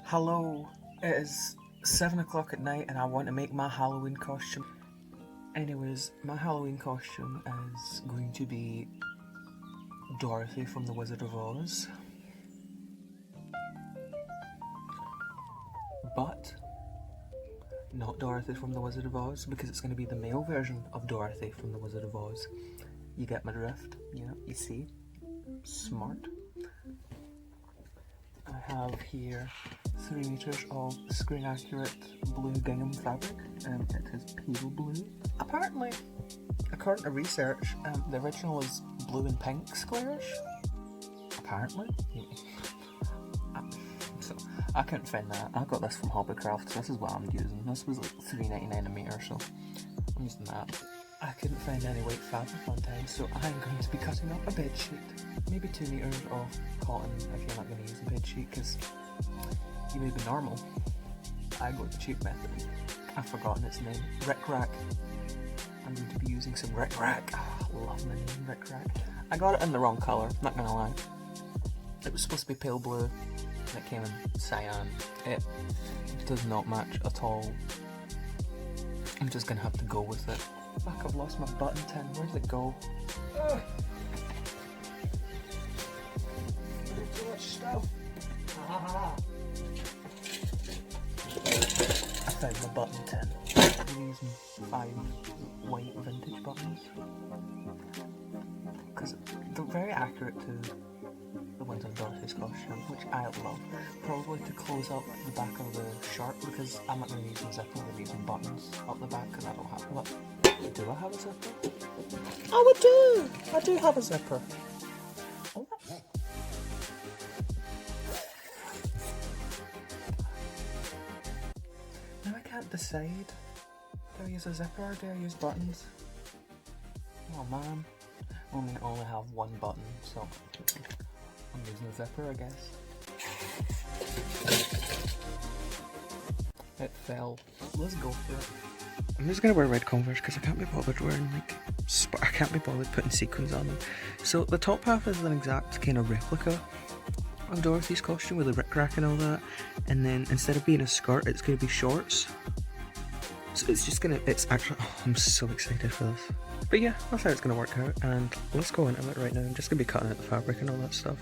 Hello, it is 7 o'clock at night and I want to make my Halloween costume. Anyways, my Halloween costume is going to be Dorothy from The Wizard of Oz. But not Dorothy from The Wizard of Oz, because it's going to be the male version of Dorothy from The Wizard of Oz. You get my drift? Yeah, you see? Smart. I have here 3 meters of screen accurate blue gingham fabric. It is pale blue. Apparently, according to research, the original is blue and pink squares. Apparently. So I couldn't find that. I got this from Hobbycraft, so this is what I'm using. This was like $3.99 a meter, so I'm using that. I couldn't find any white fabric on time, so I'm going to be cutting up a bed sheet. Maybe 2 meters of cotton if you're not going to use a bed sheet, because you may be normal. I go the cheap method. I've forgotten its name. Rick Rack. I'm going to be using some Rick Rack. Oh, I love my name, Rick Rack. I got it in the wrong colour, not gonna lie. It was supposed to be pale blue, and it came in cyan. It does not match at all. I'm just gonna have to go with it. Fuck, I've lost my button tin. Where did it go? Ugh. Too much stuff. I found my button tin. I'm using 5 white vintage buttons because they're very accurate to the ones on Dorothy's costume, which I love. Probably to close up the back of the shirt, because I'm not going to be using zipper, I'm going to be using buttons up the back because I don't have one. Do I have a zipper? Oh, I do! I do have a zipper. Oh. Now I can't decide. Do I use a zipper or do I use buttons? Oh man. I only have one button, so I'm using a zipper, I guess. It fell. Let's go for it. I'm just gonna wear red Converse because I can't be bothered wearing I can't be bothered putting sequins on them. So the top half is an exact kind of replica of Dorothy's costume with the rickrack and all that, and then instead of being a skirt, it's gonna be shorts. So it's actually, oh, I'm so excited for this. But yeah, that's how it's gonna work out, and let's go into it right now. I'm just gonna be cutting out the fabric and all that stuff.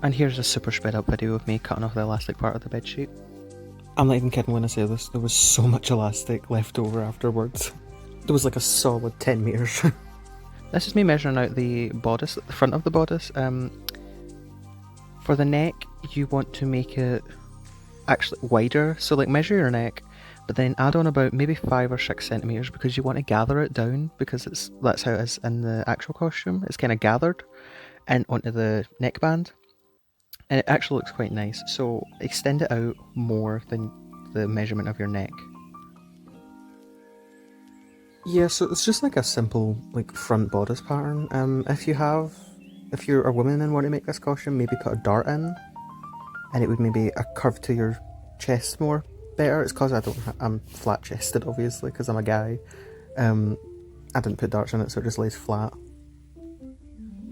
And here's a super sped up video of me cutting off the elastic part of the bedsheet. I'm not even kidding when I say this, there was so much elastic left over afterwards. There was like a solid 10 meters. This is me measuring out the bodice, the front of the bodice. For the neck, you want to make it actually wider, so like measure your neck, but then add on about maybe 5 or 6 centimeters because you want to gather it down, because that's how it is in the actual costume. It's kind of gathered and onto the neckband. And it actually looks quite nice, so extend it out more than the measurement of your neck. Yeah, so it's just like a simple front bodice pattern. If you're a woman and want to make this costume, maybe put a dart in, and it would maybe a curve to your chest more better. It's because I'm flat chested, obviously, because I'm a guy. I didn't put darts in it, so it just lays flat.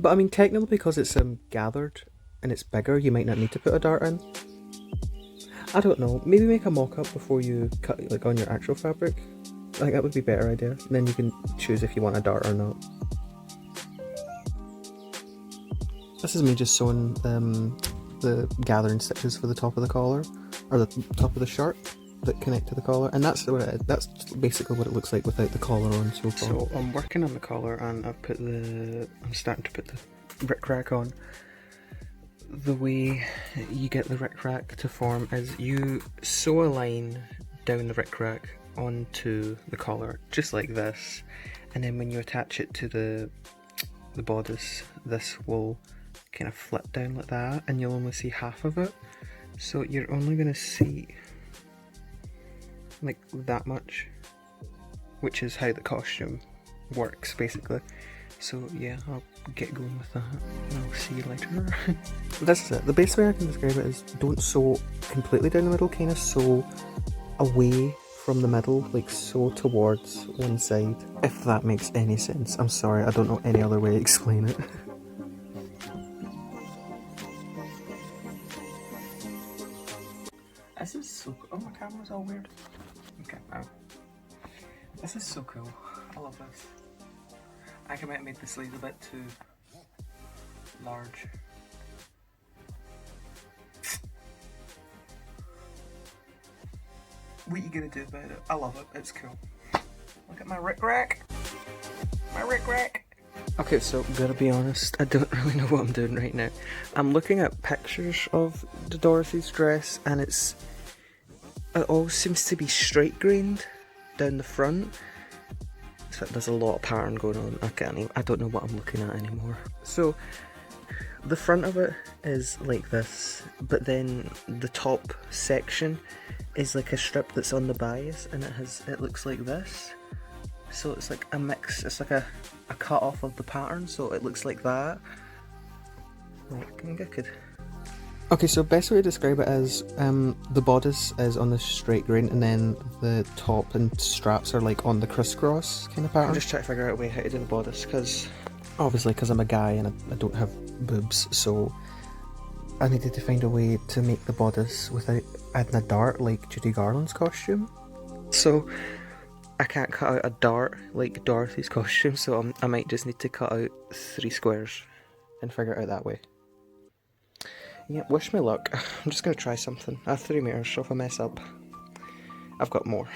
But I mean, technically, because it's gathered and it's bigger, you might not need to put a dart in. I don't know, maybe make a mock-up before you cut on your actual fabric. I think that would be a better idea. And then you can choose if you want a dart or not. This is me just sewing the gathering stitches for the top of the collar, or the top of the shirt that connect to the collar, and that's basically what it looks like without the collar on so far. So I'm working on the collar, and I'm starting to put the rickrack on. The way you get the rickrack to form is you sew a line down the rickrack onto the collar, just like this, and then when you attach it to the bodice, this will kind of flip down like that, and you'll only see half of it. So you're only going to see like that much, which is how the costume works basically. So yeah, I'll get going with that, and I'll see you later. This is it. The best way I can describe it is don't sew completely down the middle, kind of sew away from the middle, like sew towards one side, if that makes any sense. I'm sorry, I don't know any other way to explain it. This is so cool. Oh, my camera's all weird. Okay, this is so cool. I love this. I think I might have made the sleeves a bit too large. What are you gonna do about it? I love it. It's cool. Look at my Rick Rack. My Rick Rack. Okay, so gotta be honest, I don't really know what I'm doing right now. I'm looking at pictures of the Dorothy's dress, and it all seems to be straight grained down the front. So there's a lot of pattern going on. I don't know what I'm looking at anymore. So the front of it is like this, but then the top section is like a strip that's on the bias, and it looks like this. So it's like a mix, it's like a cut off of the pattern, so it looks like that. Right, I think I could. Okay, so best way to describe it is the bodice is on the straight grain, and then the top and straps are like on the crisscross kind of pattern. I'm just trying to figure out a way how to do the bodice, because I'm a guy and I don't have boobs, so I needed to find a way to make the bodice without adding a dart like Judy Garland's costume. So I can't cut out a dart like Dorothy's costume, so I might just need to cut out 3 squares and figure it out that way. Yeah, wish me luck. I'm just gonna try something. I have 3 meters, so if I mess up, I've got more.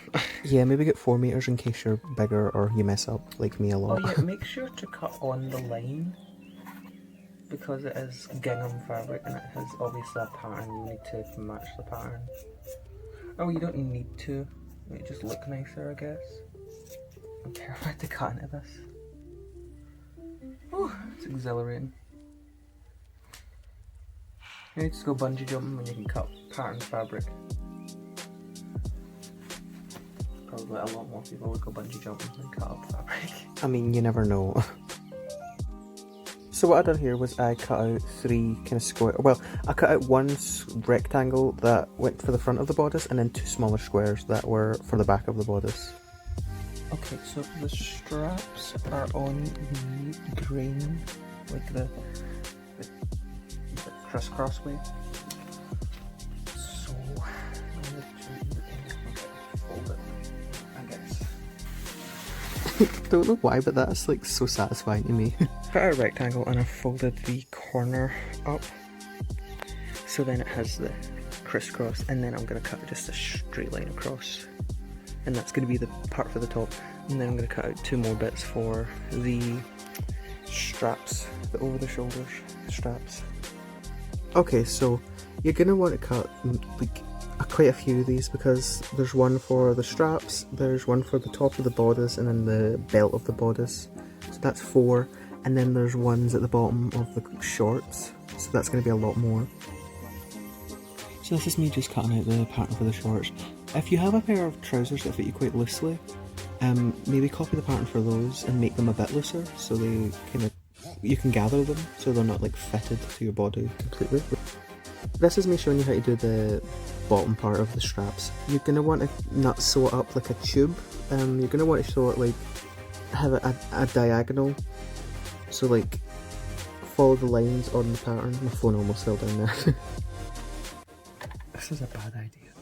Yeah, maybe get 4 meters in case you're bigger or you mess up like me a lot. Oh yeah, make sure to cut on the line, because it is gingham fabric and it has obviously a pattern. You need to match the pattern. Oh, you don't need to. It just look nicer, I guess. I'm terrified to cut into this. Oh, it's exhilarating. You need to go bungee jumping when you can cut pattern fabric. Probably a lot more people would go bungee jumping than cut up fabric. I mean, you never know. So what I done here was I cut out 3 kind of square. Well, I cut out 1 rectangle that went for the front of the bodice, and then 2 smaller squares that were for the back of the bodice. Okay, so the straps are on the grain, like the crisscross way. So I'm going to fold it, I guess. Don't know why, but that's like so satisfying to me. Cut out a rectangle and I folded the corner up, so then it has the crisscross, and then I'm going to cut just a straight line across, and that's going to be the part for the top, and then I'm going to cut out 2 more bits for the straps, the over the shoulders straps. Okay, so you're going to want to cut like quite a few of these, because there's one for the straps, there's one for the top of the bodice, and then the belt of the bodice, so that's 4. And then there's ones at the bottom of the shorts, so that's going to be a lot more. So this is me just cutting out the pattern for the shorts. If you have a pair of trousers that fit you quite loosely, maybe copy the pattern for those and make them a bit looser, so they you can gather them, so they're not like fitted to your body completely. This is me showing you how to do the bottom part of the straps. You're going to want to not sew it up like a tube. You're going to want to sew it like, have a diagonal. So like, follow the lines on the pattern. My phone almost fell down there. This is a bad idea.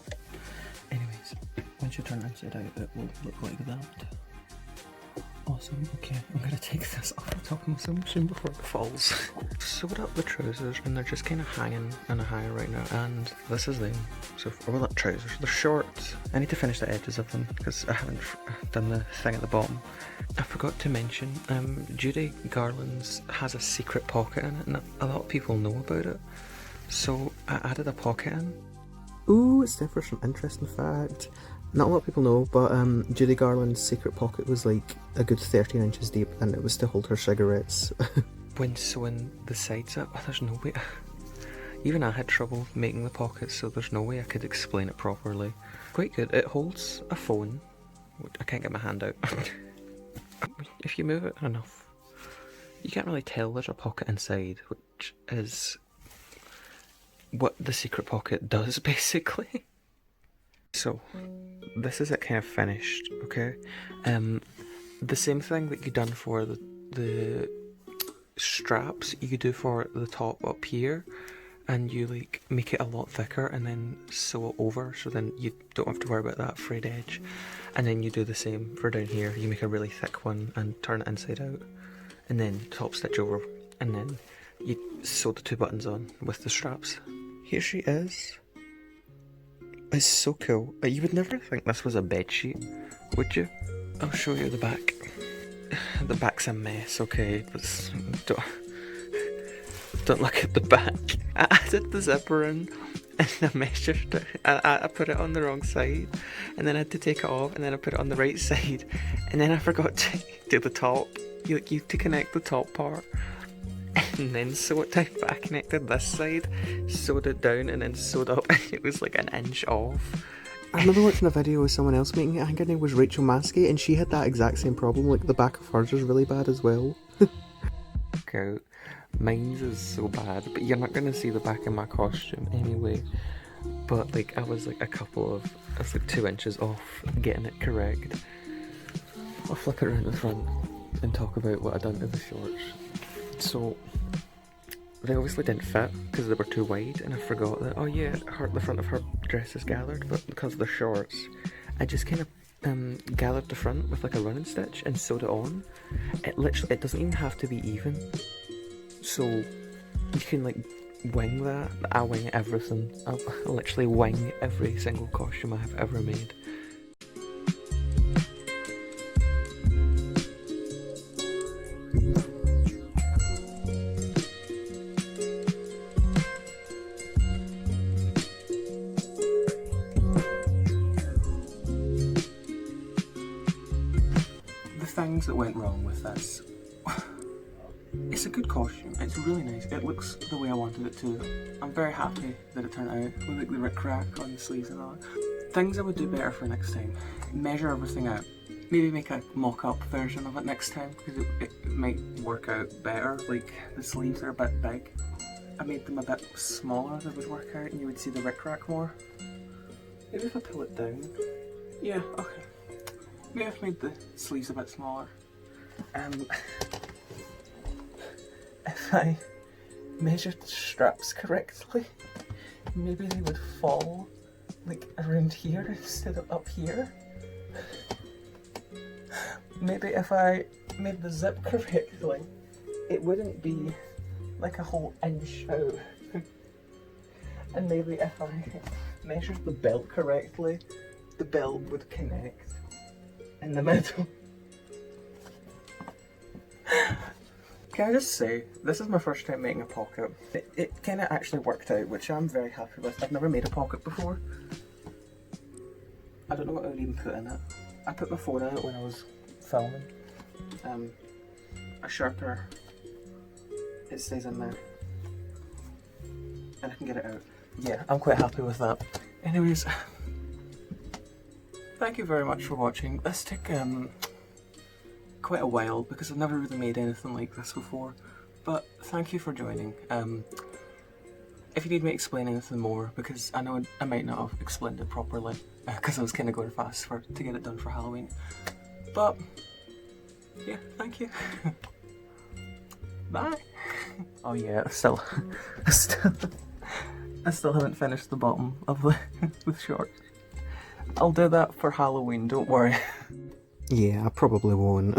Anyways, once you turn it inside out, it will look like that. Awesome, okay, I'm gonna take this off the top of my sewing machine before it falls. Sewed up the trousers, and they're just kind of hanging in a hanger right now, and this is them. So, well, not trousers, they're shorts. I need to finish the edges of them, because I haven't done the thing at the bottom. I forgot to mention, Judy Garland's has a secret pocket in it, and a lot of people know about it. So, I added a pocket in. Ooh, it's there for some interesting fact. Not a lot of people know, but Judy Garland's secret pocket was like a good 13 inches deep, and it was to hold her cigarettes. When sewing the sides up, there's no way. Even I had trouble making the pockets, so there's no way I could explain it properly. Quite good. It holds a phone. I can't get my hand out. If you move it enough, you can't really tell there's a pocket inside, which is what the secret pocket does, basically. So, this is it kind of finished, okay? The same thing that you done for the straps, you could do for the top up here. and you like make it a lot thicker and then sew it over, so then you don't have to worry about that frayed edge. And then you do the same for down here. You make a really thick one and turn it inside out, and then top stitch over, and then you sew the 2 buttons on with the straps. Here she is. It's so cool. You would never think this was a bed sheet, would you? I'll show you the back. The back's a mess, okay? Don't look at the back. I added the zipper in and I measured it. I put it on the wrong side, and then I had to take it off, and then I put it on the right side, and then I forgot to do the top. You have to connect the top part and then sew it down. But I connected this side, sewed it down, and then sewed up, and it was like an inch off. I remember watching a video of someone else making it. I think her name was Rachel Maskey, and she had that exact same problem. Like, the back of hers was really bad as well. Okay, mine's is so bad, but you're not gonna see the back of my costume anyway. But like, I was like I was like 2 inches off getting it correct. I'll flip it around the front and talk about what I done to the shorts. So they obviously didn't fit because they were too wide, and I forgot that, oh yeah, the front of her dress is gathered, but because of the shorts, I just kind of gathered the front with like a running stitch and sewed it on. It doesn't even have to be even, so you can like wing that. I wing everything. I literally wing every single costume I have ever made. Things that went wrong with this. It's a good costume, it's really nice, it looks the way I wanted it to. I'm very happy that it turned out with like the rick-rack on the sleeves and all that. Things I would do better for next time: measure everything out, maybe make a mock-up version of it next time, because it might work out better. Like, the sleeves are a bit big, I made them a bit smaller, that would work out and you would see the rick-rack more. Maybe if I pull it down, yeah, okay. Maybe I've made the sleeves a bit smaller. If I measured the straps correctly, maybe they would fall like around here instead of up here. Maybe if I made the zip correctly, it wouldn't be like a whole inch out. And maybe if I measured the belt correctly, the belt would connect in the middle. Can I just say, this is my first time making a pocket. It kind of actually worked out, which I'm very happy with. I've never made a pocket before. I don't know what I would even put in it. I put my phone in it when I was filming. A sharper, it stays in there. And I can get it out. Yeah, I'm quite happy with that. Anyways, thank you very much for watching. This took quite a while because I've never really made anything like this before, but thank you for joining. If you need me to explain anything more, because I know I might not have explained it properly because I was kind of going fast to get it done for Halloween, but yeah, thank you. Bye. Oh yeah, I still haven't finished the bottom of the shorts. I'll do that for Halloween, don't worry. Yeah, I probably won't.